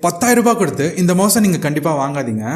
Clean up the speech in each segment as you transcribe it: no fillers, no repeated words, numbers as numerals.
10,000 ரூபாய் கொடுத்து இந்த மவுஸை நீங்க கண்டிப்பா வாங்காதீங்க.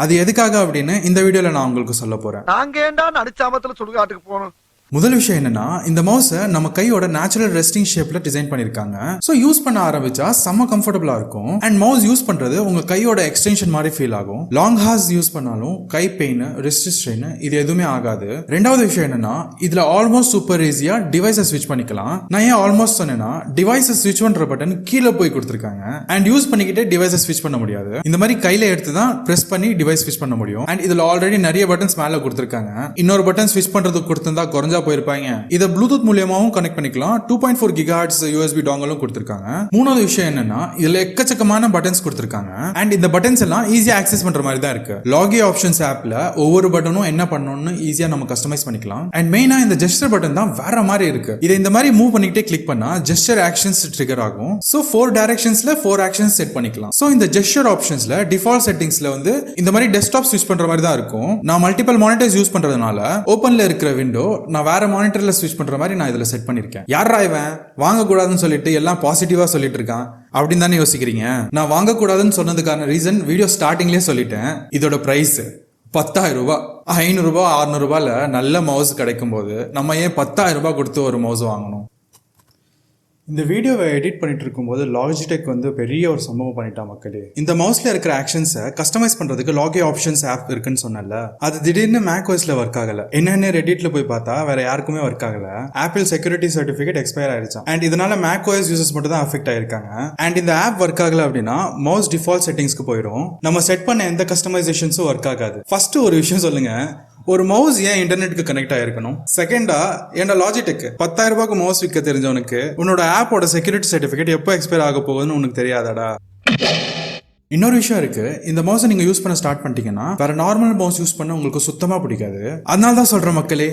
அது எதுக்காக அப்படின்னு இந்த வீடியோல நான் உங்களுக்கு சொல்ல போறேன். நாங்க ஏண்டா நடிச்சாமத்துல சுடுகாட்டுக்கு போகணும். முதல் விஷயம் என்னன்னா, இந்த மவுஸை நம்ம கையோட நேச்சுரல் ரெஸ்டிங் ஷேப்ல டிசைன் பண்ணிருக்காங்க. சோ யூஸ் பண்ண ஆரம்பிச்சா செம்ம கம்ஃபர்டபுளா இருக்கும். அண்ட் மவுஸ் யூஸ் பண்றது உங்க கையோட எக்ஸ்டென்ஷன் மாதிரி ஃபீல் ஆகும். லாங் ஹார்ஸ் யூஸ் பண்ணாலும் கை பெயின், ரிஸ்ட் ஸ்ட்ரெயின் இது எதுவுமே ஆகாது. ரெண்டாவது விஷயம் என்னன்னா, இதுல ஆல்மோஸ்ட் சூப்பர் ஈஸியா டிவைஸை ஸ்விட்ச் பண்ணிக்கலாம். நான் ஏன் ஆல்மோஸ்ட் சொன்னேன்னா, டிவைஸை ஸ்விட்ச் பண்ற பட்டன் கீழே போய் கொடுத்துருக்காங்க. அண்ட் யூஸ் பண்ணிக்கிட்டே டிவைஸை ஸ்விட்ச் பண்ண முடியாது. இந்த மாதிரி கையில எடுத்து தான் பிரஸ் பண்ணி டிவைஸ் ஸ்விட்ச் பண்ண முடியும். அண்ட் இதுல ஆல்ரெடி நிறைய பட்டன்ஸ் மேல கொடுத்துருக்காங்க. இன்னொரு பட்டன் ஸ்விட்ச் பண்றதுக்கு கொடுத்திருந்தா குறைஞ்சா போயிருப்பாங்க. இத ப்ளூடூத் மூலமாவும் கனெக்ட் பண்ணிக்கலாம். 2.4 GHz USB டாங்கலும் கொடுத்திருக்காங்க. மூணாவது விஷயம் என்னன்னா, இதுல எக்கச்சக்கமான பட்டன்ஸ் கொடுத்திருக்காங்க. அண்ட் இந்த பட்டன்ஸ் எல்லாம் ஈஸியா ஆக்சஸ் பண்ற மாதிரி தான் இருக்கு. லாகி ஆப்ஷன்ஸ் ஆப்ல ஒவ்வொரு பட்டனும் என்ன பண்ணணும்னு ஈஸியா நம்ம கஸ்டமைஸ் பண்ணிக்கலாம். அண்ட் மெயினா இந்த ஜெஸ்டர் பட்டன் தான் வேற மாதிரி இருக்கு. இதை இந்த மாதிரி மூவ் பண்ணிக்கிட்டே கிளிக் பண்ணா ஜெஸ்டர் ஆக்ஷன்ஸ் ட்ரிகர் ஆகும். சோ 4 டைரக்ஷன்ஸ்ல 4 ஆக்ஷன்ஸ் செட் பண்ணிக்கலாம். சோ இந்த ஜெஸ்டர் ஆப்ஷன்ஸ்ல டிஃபால்ட் செட்டிங்ஸ்ல வந்து இந்த மாதிரி டெஸ்க்டாப் ஸ்விட்ச் பண்ற மாதிரி தான் இருக்கும். நான் மல்டிபிள் மானிட்டர்ஸ் யூஸ் பண்றதுனால ஓபன்ல இருக்கிற விண்டோ நான் வேற மானிட்டர்ல ஸ்விட்ச் பண்ற மாதிரி நான் இதுல செட் பண்ணிருக்கேன். யாரா இவன் வாங்க கூடாதுன்னு சொல்லிட்டு எல்லாம் பாசிட்டிவா சொல்லிட்டு இருக்கான் அப்படின்னு தானே யோசிக்கிறீங்க. நான் வாங்க கூடாதுன்னு சொன்னதுக்கான ரீசன் வீடியோ ஸ்டார்டிங்லயே சொல்லிட்டேன். இதோட பிரைஸ் 10,000 ரூபாய். 500 ரூபாய் 600 ரூபாயில நல்ல மவுஸ் கிடைக்கும் போது நம்ம ஏன் 10,000 ரூபாய் கொடுத்து ஒரு மவுஸ் வாங்கணும்? இந்த வீடியோவை எடிட் பண்ணிட்டு இருக்கும்போது லாஜிடெக் வந்து பெரிய ஒரு சம்பவம் பண்ணிட்டா மக்களே. இந்த மவுஸ்ல இருக்கிற ஆக்ஷன்ஸை கஸ்டமைஸ் பண்றதுக்கு லாகி ஆப்ஷன்ஸ் ஆப் இருக்குன்னு சொன்னல, அது திடீர்னு மேக்ஓஎஸ்ல ஒர்க் ஆகல. என்னன்னு ரெடிட்ல போய் பார்த்தா வேற யாருக்குமே ஒர்க் ஆகல. ஆப்பிள் செக்யூரிட்டி சர்டிபிகேட் எக்ஸ்பயர் ஆயிடுச்சு. அண்ட் இதனால மேக்ஓஎஸ் யூசர்ஸ் மட்டும் தான் அஃபெக்ட் ஆயிருக்காங்க. அண்ட் இந்த ஆப் ஒர்க் ஆகல அப்படின்னா மவுஸ் டிஃபால்ட் செட்டிங்ஸ்க்கு போயிடும். நம்ம செட் பண்ண எந்த கஸ்டமைசேஷன்ஸும் ஒர்க் ஆகாது. ஃபர்ஸ்ட் ஒரு விஷயம் சொல்லுங்க, ஒரு மவுஸ் ஏன் இன்டர்நெட்டுக்கு கனெக்ட் ஆயிருக்கணும்? செகண்டா, ஏன்டா லாஜிடெக் 10,000 ரூபாய்க்கு மவுஸ் விற்க தெரிஞ்சவனுக்கு உன்னோட ஆப்போட செக்யூரிட்டி சர்டிபிகேட் எப்போ எக்ஸ்பயர் ஆக போகுதுன்னு உனக்கு தெரியாதாடா? இன்னொரு விஷயம் இருக்கு, இந்த மவுஸை நீங்க யூஸ் பண்ண ஸ்டார்ட் பண்ணிட்டீங்கன்னா வேற நார்மல் மவுஸ் யூஸ் பண்ண உங்களுக்கு சுத்தமா பிடிக்காது. அதனால தான் சொல்ற மக்களே,